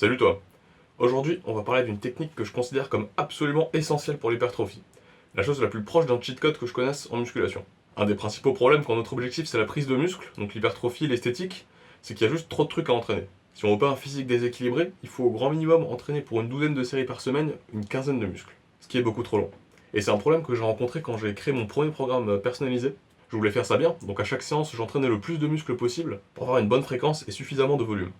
Salut toi. Aujourd'hui, on va parler d'une technique que je considère comme absolument essentielle pour l'hypertrophie. La chose la plus proche d'un cheat code que je connaisse en musculation. Un des principaux problèmes quand notre objectif c'est la prise de muscle, donc l'hypertrophie et l'esthétique, c'est qu'il y a juste trop de trucs à entraîner. Si on veut pas un physique déséquilibré, il faut au grand minimum entraîner pour une douzaine de séries par semaine une quinzaine de muscles, ce qui est beaucoup trop long. Et c'est un problème que j'ai rencontré quand j'ai créé mon premier programme personnalisé. Je voulais faire ça bien, donc à chaque séance j'entraînais le plus de muscles possible pour avoir une bonne fréquence et suffisamment de volume.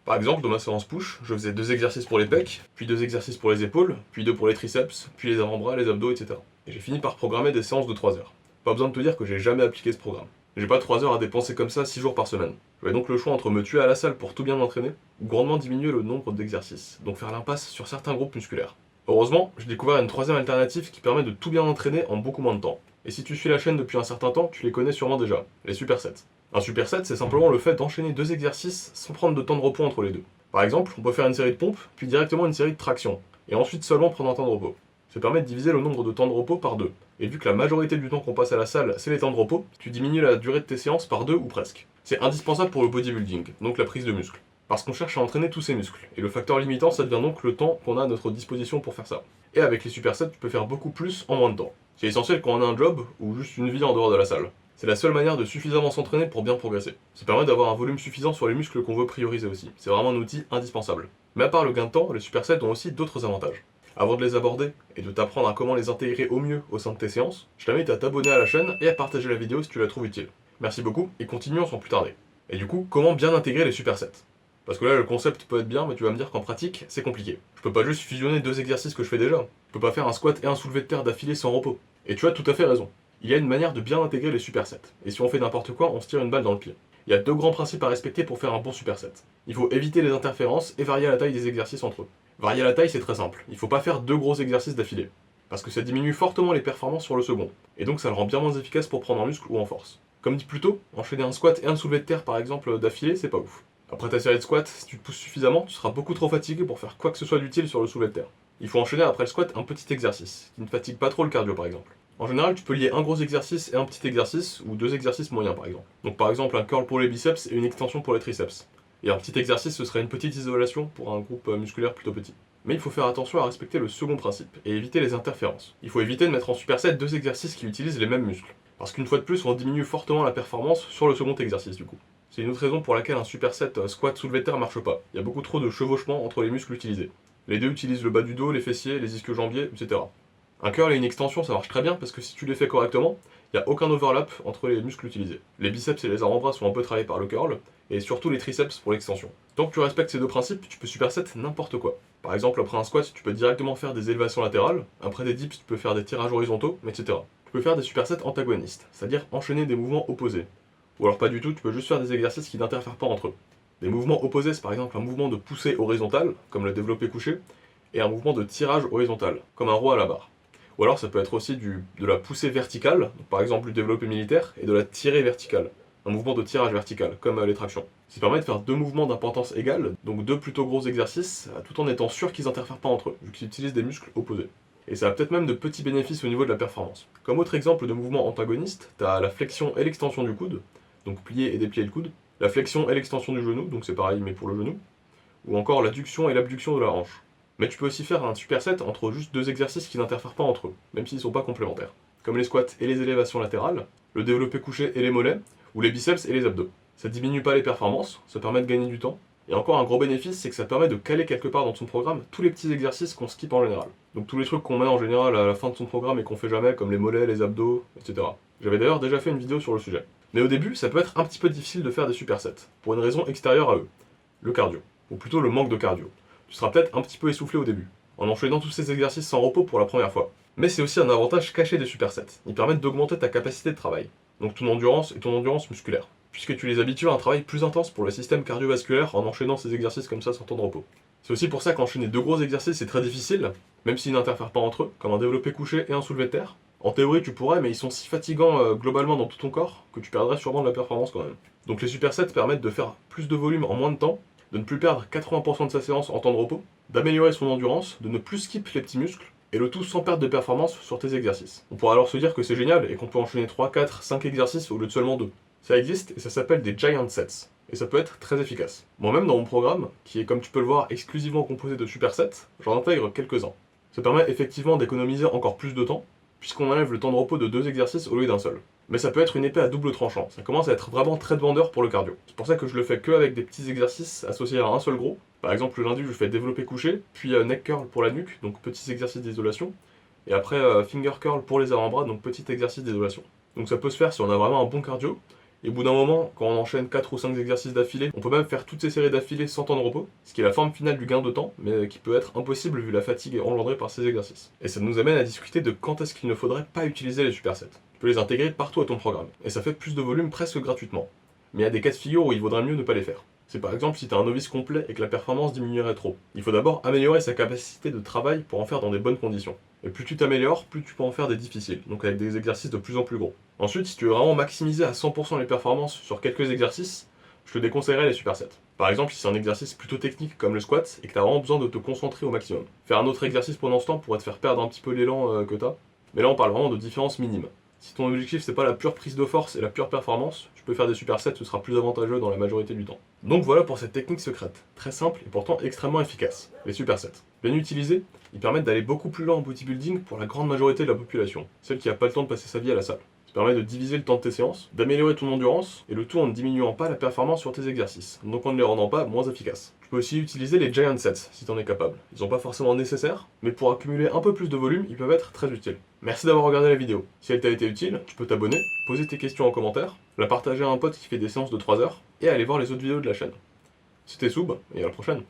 Par exemple, dans ma séance push, je faisais 2 exercices pour les pecs, puis 2 exercices pour les épaules, puis 2 pour les triceps, puis les avant-bras, les abdos, etc. Et j'ai fini par programmer des séances de 3 heures. Pas besoin de te dire que j'ai jamais appliqué ce programme. J'ai pas 3 heures à dépenser comme ça 6 jours par semaine. J'avais donc le choix entre me tuer à la salle pour tout bien m'entraîner, ou grandement diminuer le nombre d'exercices, donc faire l'impasse sur certains groupes musculaires. Heureusement, j'ai découvert une troisième alternative qui permet de tout bien entraîner en beaucoup moins de temps. Et si tu suis la chaîne depuis un certain temps, tu les connais sûrement déjà, les supersets. Un superset, c'est simplement le fait d'enchaîner 2 exercices sans prendre de temps de repos entre les deux. Par exemple, on peut faire une série de pompes, puis directement une série de tractions, et ensuite seulement prendre un temps de repos. Ça permet de diviser le nombre de temps de repos par 2. Et vu que la majorité du temps qu'on passe à la salle, c'est les temps de repos, tu diminues la durée de tes séances par 2 ou presque. C'est indispensable pour le bodybuilding, donc la prise de muscle. Parce qu'on cherche à entraîner tous ces muscles, et le facteur limitant, ça devient donc le temps qu'on a à notre disposition pour faire ça. Et avec les supersets, tu peux faire beaucoup plus en moins de temps. C'est essentiel quand on a un job, ou juste une vie en dehors de la salle. C'est la seule manière de suffisamment s'entraîner pour bien progresser. Ça permet d'avoir un volume suffisant sur les muscles qu'on veut prioriser aussi. C'est vraiment un outil indispensable. Mais à part le gain de temps, les supersets ont aussi d'autres avantages. Avant de les aborder et de t'apprendre à comment les intégrer au mieux au sein de tes séances, je t'invite à t'abonner à la chaîne et à partager la vidéo si tu la trouves utile. Merci beaucoup et continuons sans plus tarder. Et du coup, comment bien intégrer les supersets? Parce que là, le concept peut être bien, mais tu vas me dire qu'en pratique, c'est compliqué. Je peux pas juste fusionner 2 exercices que je fais déjà. Je peux pas faire un squat et un soulevé de terre d'affilée sans repos. Et tu as tout à fait raison. Il y a une manière de bien intégrer les supersets. Et si on fait n'importe quoi, on se tire une balle dans le pied. Il y a 2 grands principes à respecter pour faire un bon superset. Il faut éviter les interférences et varier la taille des exercices entre eux. Varier la taille, c'est très simple. Il faut pas faire 2 gros exercices d'affilée. Parce que ça diminue fortement les performances sur le second. Et donc ça le rend bien moins efficace pour prendre en muscle ou en force. Comme dit plus tôt, enchaîner un squat et un soulevé de terre par exemple d'affilée, c'est pas ouf. Après ta série de squats, si tu te pousses suffisamment, tu seras beaucoup trop fatigué pour faire quoi que ce soit d'utile sur le soulevé de terre. Il faut enchaîner après le squat un petit exercice, qui ne fatigue pas trop le cardio par exemple. En général, tu peux lier un gros exercice et un petit exercice, ou 2 exercices moyens par exemple. Donc par exemple un curl pour les biceps et une extension pour les triceps. Et un petit exercice, ce serait une petite isolation pour un groupe musculaire plutôt petit. Mais il faut faire attention à respecter le second principe, et éviter les interférences. Il faut éviter de mettre en superset 2 exercices qui utilisent les mêmes muscles. Parce qu'une fois de plus, on diminue fortement la performance sur le second exercice du coup. C'est une autre raison pour laquelle un superset squat soulevé de terre marche pas. Il y a beaucoup trop de chevauchement entre les muscles utilisés. Les deux utilisent le bas du dos, les fessiers, les ischio-jambiers, etc. Un curl et une extension, ça marche très bien parce que si tu les fais correctement, il n'y a aucun overlap entre les muscles utilisés. Les biceps et les avant-bras sont un peu travaillés par le curl, et surtout les triceps pour l'extension. Tant que tu respectes ces 2 principes, tu peux superset n'importe quoi. Par exemple, après un squat, tu peux directement faire des élévations latérales, après des dips, tu peux faire des tirages horizontaux, etc. Tu peux faire des supersets antagonistes, c'est-à-dire enchaîner des mouvements opposés. Ou alors pas du tout, tu peux juste faire des exercices qui n'interfèrent pas entre eux. Des mouvements opposés, c'est par exemple un mouvement de poussée horizontale, comme le développé couché, et un mouvement de tirage horizontal, comme un row à la barre. Ou alors ça peut être aussi de la poussée verticale, donc par exemple du développé militaire, et de la tirée verticale, un mouvement de tirage vertical, comme les tractions. Ça permet de faire 2 mouvements d'importance égale, donc 2 plutôt gros exercices, tout en étant sûr qu'ils n'interfèrent pas entre eux, vu qu'ils utilisent des muscles opposés. Et ça a peut-être même de petits bénéfices au niveau de la performance. Comme autre exemple de mouvement antagoniste, t'as la flexion et l'extension du coude, donc plier et déplier le coude, la flexion et l'extension du genou, donc c'est pareil mais pour le genou, ou encore l'adduction et l'abduction de la hanche. Mais tu peux aussi faire un superset entre juste 2 exercices qui n'interfèrent pas entre eux, même s'ils ne sont pas complémentaires. Comme les squats et les élévations latérales, le développé couché et les mollets, ou les biceps et les abdos. Ça diminue pas les performances, ça permet de gagner du temps. Et encore un gros bénéfice, c'est que ça permet de caler quelque part dans ton programme tous les petits exercices qu'on skip en général. Donc tous les trucs qu'on met en général à la fin de son programme et qu'on fait jamais, comme les mollets, les abdos, etc. J'avais d'ailleurs déjà fait une vidéo sur le sujet. Mais au début, ça peut être un petit peu difficile de faire des supersets, pour une raison extérieure à eux. Le cardio. Ou plutôt le manque de cardio. Tu seras peut-être un petit peu essoufflé au début, en enchaînant tous ces exercices sans repos pour la première fois. Mais c'est aussi un avantage caché des supersets. Ils permettent d'augmenter ta capacité de travail, donc ton endurance et ton endurance musculaire, puisque tu les habitues à un travail plus intense pour le système cardiovasculaire en enchaînant ces exercices comme ça sans temps de repos. C'est aussi pour ça qu'enchaîner 2 gros exercices c'est très difficile, même s'ils n'interfèrent pas entre eux, comme un développé couché et un soulevé de terre. En théorie tu pourrais, mais ils sont si fatigants globalement dans tout ton corps que tu perdrais sûrement de la performance quand même. Donc les supersets permettent de faire plus de volume en moins de temps, de ne plus perdre 80% de sa séance en temps de repos, d'améliorer son endurance, de ne plus skip les petits muscles, et le tout sans perte de performance sur tes exercices. On pourra alors se dire que c'est génial et qu'on peut enchaîner 3, 4, 5 exercices au lieu de seulement 2. Ça existe et ça s'appelle des giant sets. et ça peut être très efficace. Moi-même dans mon programme, qui est comme tu peux le voir exclusivement composé de supersets, j'en intègre quelques-uns. Ça permet effectivement d'économiser encore plus de temps, puisqu'on enlève le temps de repos de 2 exercices au lieu d'un seul. Mais ça peut être une épée à double tranchant, ça commence à être vraiment très demandeur pour le cardio. C'est pour ça que je le fais que avec des petits exercices associés à un seul gros. Par exemple le lundi je fais développé couché, puis neck curl pour la nuque, donc petits exercices d'isolation, et après finger curl pour les avant-bras, donc petit exercice d'isolation. Donc ça peut se faire si on a vraiment un bon cardio, et au bout d'un moment, quand on enchaîne 4 ou 5 exercices d'affilée, on peut même faire toutes ces séries d'affilée sans temps de repos, ce qui est la forme finale du gain de temps, mais qui peut être impossible vu la fatigue engendrée par ces exercices. Et ça nous amène à discuter de quand est-ce qu'il ne faudrait pas utiliser les supersets. Tu peux les intégrer partout à ton programme, et ça fait plus de volume presque gratuitement. Mais il y a des cas de figure où il vaudrait mieux ne pas les faire. C'est par exemple si tu as un novice complet et que la performance diminuerait trop. Il faut d'abord améliorer sa capacité de travail pour en faire dans des bonnes conditions. Et plus tu t'améliores, plus tu peux en faire des difficiles, donc avec des exercices de plus en plus gros. Ensuite, si tu veux vraiment maximiser à 100% les performances sur quelques exercices, je te déconseillerais les supersets. Par exemple, si c'est un exercice plutôt technique comme le squat et que tu as vraiment besoin de te concentrer au maximum. Faire un autre exercice pendant ce temps pourrait te faire perdre un petit peu l'élan que tu as, mais là on parle vraiment de différences minimes. Si ton objectif c'est pas la pure prise de force et la pure performance, tu peux faire des supersets, ce sera plus avantageux dans la majorité du temps. Donc voilà pour cette technique secrète, très simple et pourtant extrêmement efficace, les supersets. Bien utilisés, ils permettent d'aller beaucoup plus loin en bodybuilding pour la grande majorité de la population, celle qui n'a pas le temps de passer sa vie à la salle. Ça permet de diviser le temps de tes séances, d'améliorer ton endurance, et le tout en ne diminuant pas la performance sur tes exercices, donc en ne les rendant pas moins efficaces. Tu peux aussi utiliser les giant sets si t'en es capable. Ils sont pas forcément nécessaires, mais pour accumuler un peu plus de volume, ils peuvent être très utiles. Merci d'avoir regardé la vidéo. Si elle t'a été utile, tu peux t'abonner, poser tes questions en commentaire, la partager à un pote qui fait des séances de 3 heures, et aller voir les autres vidéos de la chaîne. C'était Soub, et à la prochaine.